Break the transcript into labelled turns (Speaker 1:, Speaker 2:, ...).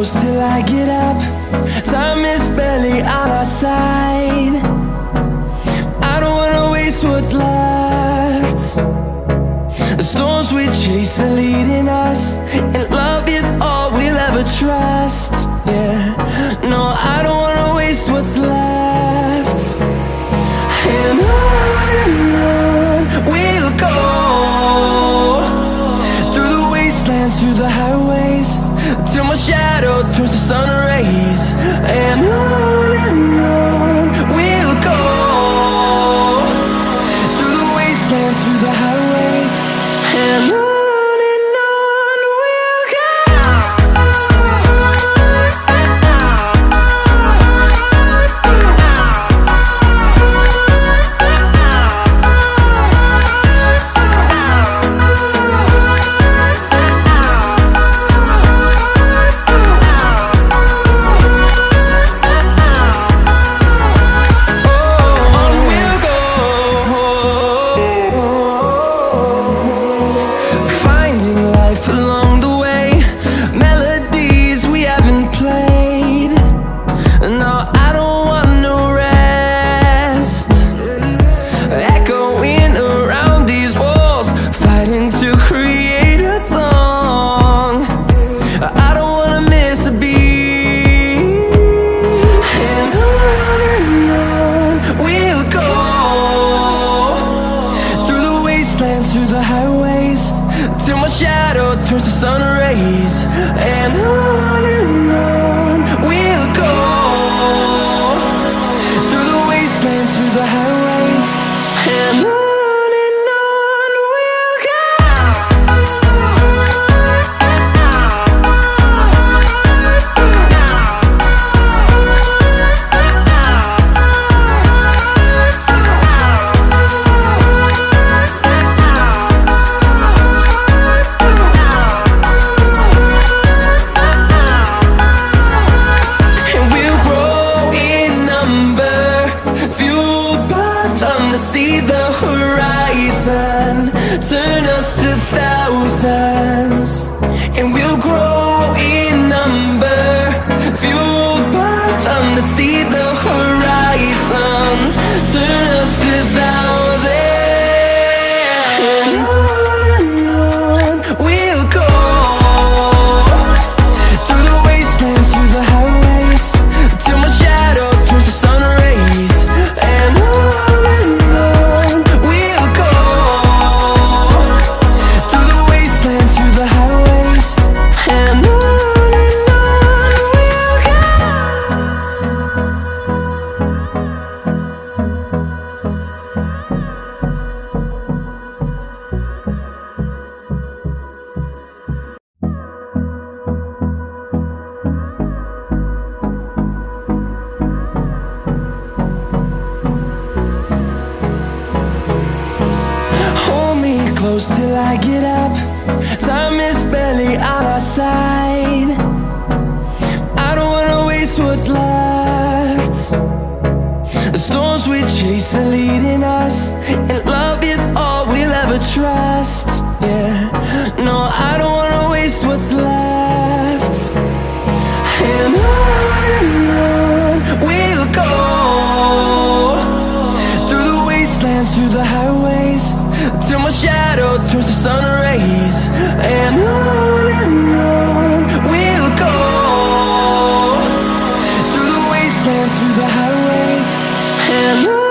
Speaker 1: close till I get up. Time is barely on our side. I don't wanna waste what's left. The storms we chase are leading us, and love is all we'll ever trust. Yeah, no, I don't wanna waste what's left. And on we'll go, through the wastelands, through the highways, till my shadow turns to sun rays. And on we'll go, through the wastelands, through the highways, and on we'll go. Through the highways, till my shadow turns to sun rays. And on we'll go, through the wastelands, through the highways, and on we'll go. See the horizon, turn us to thousands, and we'll grow in number, fueled by them. To see the horizon, turn us to thousands, and on we'll go, through the wastelands, through the highways, till my shadow turns to sun rays. And close till I get up. Time is barely on our side. I don't wanna waste what's left. The storms we chase are leading us, and love is all we'll ever trust. Yeah, no, I don't wanna waste what's left. And on we'll go, through the wastelands, through the highways, till my shadow turns to sun rays. And on we'll go, through the wastelands, through the highways, and on.